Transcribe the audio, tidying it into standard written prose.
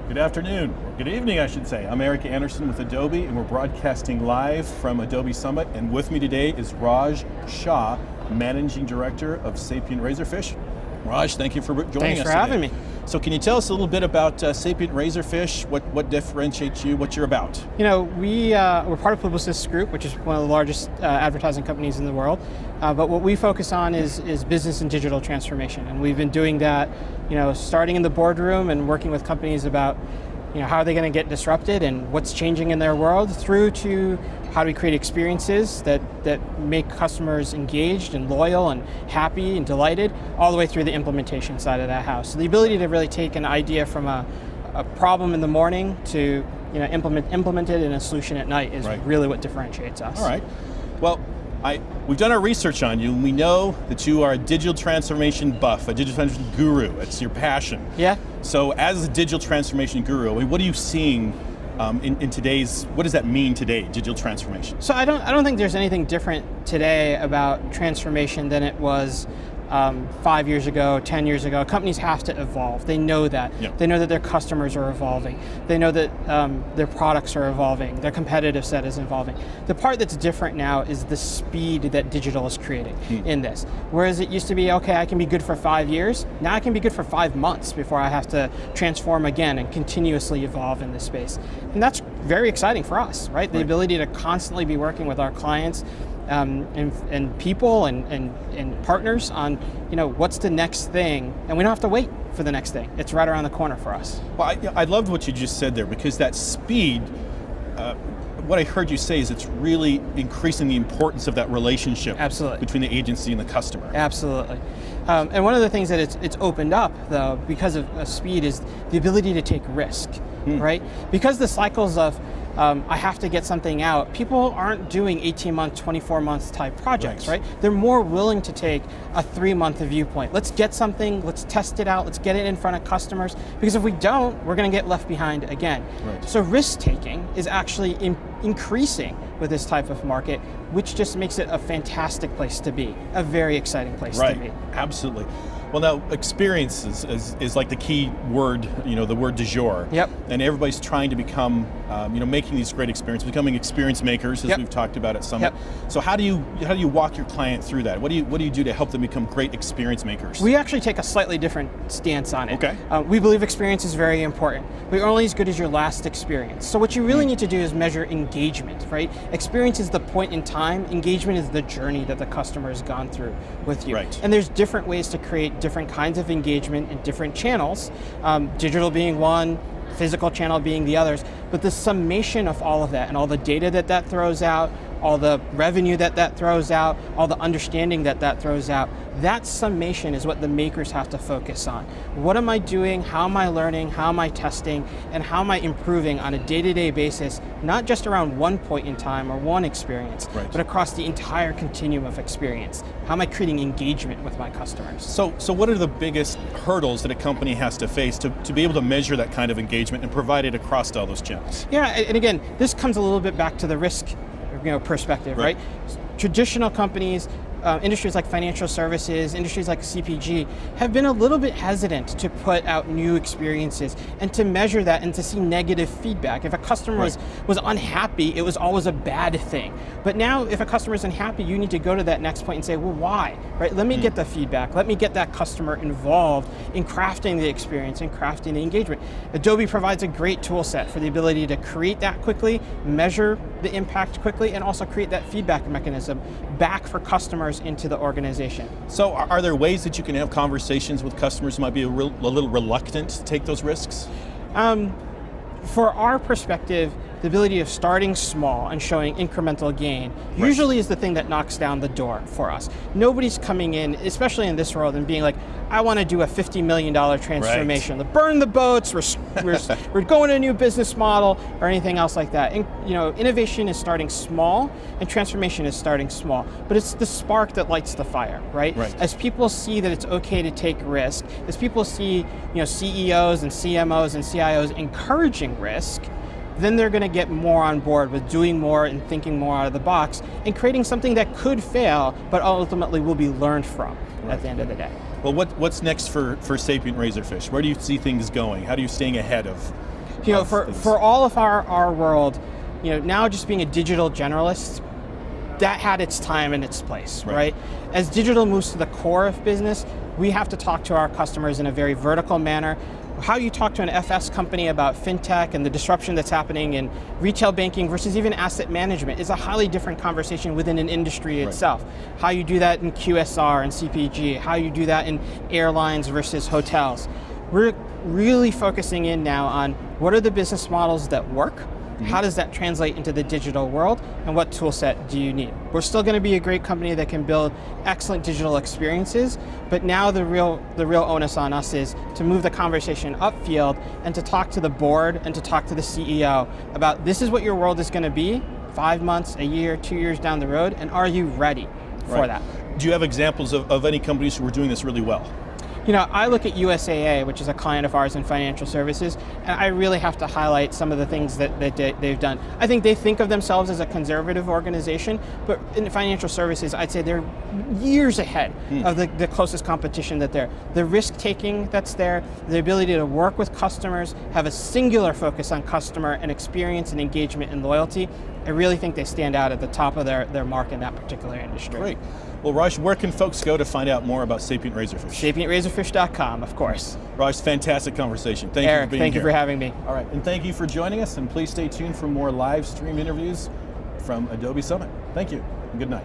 Good afternoon, or good evening I should say. I'm Eric Anderson with Adobe and we're broadcasting live from Adobe Summit, and with me today is Shah, Managing Director of SapientRazorfish. Raj, thank you for joining us today. Thanks for having me. So can you tell us a little bit about SapientRazorfish, what differentiates you, what you're about? You know, we're part of Publicis Group, which is one of the largest advertising companies in the world. But what we focus on is business and digital transformation. And we've been doing that, starting in the boardroom and working with companies about, how are they going to get disrupted and what's changing in their world, through to how do we create experiences that make customers engaged and loyal and happy and delighted, all the way through the implementation side of that house. So the ability to really take an idea from a problem in the morning to implement it in a solution at night is really what differentiates us. All right. Well, we've done our research on you, and we know that you are a digital transformation buff, a digital transformation guru. It's your passion. Yeah. So as a digital transformation guru, what are you seeing in today's, what does that mean today, digital transformation? So I don't think there's anything different today about transformation than it was 5 years ago, 10 years ago. Companies have to evolve. They know that. Yep. They know that their customers are evolving. They know that their products are evolving. Their competitive set is evolving. The part that's different now is the speed that digital is creating in this. Whereas it used to be, okay, I can be good for 5 years. Now I can be good for 5 months before I have to transform again and continuously evolve in this space. And that's very exciting for us, right? The ability to constantly be working with our clients and people and partners on what's the next thing, and we don't have to wait for the next thing. It's right around the corner for us. Well, I loved what you just said there, because that speed, what I heard you say is it's really increasing the importance of that relationship between the agency and the customer. Absolutely. And one of the things that it's opened up, though, because of speed, is the ability to take risk, right? Because the cycles of I have to get something out, people aren't doing 18-month, 24-month type projects, right? They're more willing to take a 3-month viewpoint. Let's get something, let's test it out, let's get it in front of customers, because if we don't, we're going to get left behind again. So risk-taking is actually increasing with this type of market, which just makes it a fantastic place to be, a very exciting place to be. Absolutely. Well, now experience is like the key word, the word du jour. Yep. And everybody's trying to become, making these great experiences, becoming experience makers, as we've talked about at Summit. So how do you walk your client through that? What do you do to help them become great experience makers? We actually take a slightly different stance on it. Okay. We believe experience is very important. We're only as good as your last experience. So what you really need to do is measure engagement, right? Experience is the point in time. Engagement is the journey that the customer has gone through with you. And there's different ways to create different kinds of engagement in different channels, digital being one, physical channel being the others, but the summation of all of that and all the data that throws out, all the revenue that throws out, all the understanding that throws out, that summation is what the makers have to focus on. What am I doing? How am I learning? How am I testing? And how am I improving on a day-to-day basis, not just around one point in time or one experience, but across the entire continuum of experience? How am I creating engagement with my customers? So what are the biggest hurdles that a company has to face to be able to measure that kind of engagement and provide it across all those channels? Yeah, and again, this comes a little bit back to the risk perspective, right? Traditional companies, industries like financial services, industries like CPG, have been a little bit hesitant to put out new experiences and to measure that and to see negative feedback. If a customer was unhappy, it was always a bad thing. But now, if a customer is unhappy, you need to go to that next point and say, well, why? Right? Let me get the feedback. Let me get that customer involved in crafting the experience and crafting the engagement. Adobe provides a great tool set for the ability to create that quickly, measure the impact quickly, and also create that feedback mechanism back for customers into the organization. So are there ways that you can have conversations with customers who might be a little reluctant to take those risks? For our perspective, the ability of starting small and showing incremental gain usually is the thing that knocks down the door for us. Nobody's coming in, especially in this world, and being like, I want to do a $50 million transformation. Burn the boats, we're going to a new business model, or anything else like that. And innovation is starting small, and transformation is starting small. But it's the spark that lights the fire, right? As people see that it's okay to take risk, as people see CEOs and CMOs and CIOs encouraging risk, then they're going to get more on board with doing more and thinking more out of the box and creating something that could fail, but ultimately will be learned from at the end of the day. Well, what's next for SapientRazorfish? Where do you see things going? How are you staying ahead of You know, of for, things. for all of our world, you know, now just being a digital generalist, that had its time and its place, right? As digital moves to the core of business, we have to talk to our customers in a very vertical manner. How you talk to an FS company about fintech and the disruption that's happening in retail banking versus even asset management is a highly different conversation within an industry itself. How you do that in QSR and CPG, how you do that in airlines versus hotels. We're really focusing in now on what are the business models that work, how does that translate into the digital world, and what tool set do you need? We're still going to be a great company that can build excellent digital experiences, but now the real onus on us is to move the conversation upfield and to talk to the board and to talk to the CEO about this is what your world is going to be 5 months, a year, 2 years down the road, and are you ready for that? Do you have examples of any companies who are doing this really well? You know, I look at USAA, which is a client of ours in financial services, and I really have to highlight some of the things that they've done. I think they think of themselves as a conservative organization, but in financial services, I'd say they're years ahead of the closest competition that they're. The risk-taking that's there, the ability to work with customers, have a singular focus on customer and experience and engagement and loyalty, I really think they stand out at the top of their mark in that particular industry. Great. Well, Raj, where can folks go to find out more about Sapient Razorfish? SapientRazorfish.com, of course. Raj, fantastic conversation. Thank Eric, you for being thank here. you for having me. All right, and thank you for joining us, and please stay tuned for more live stream interviews from Adobe Summit. Thank you, and good night.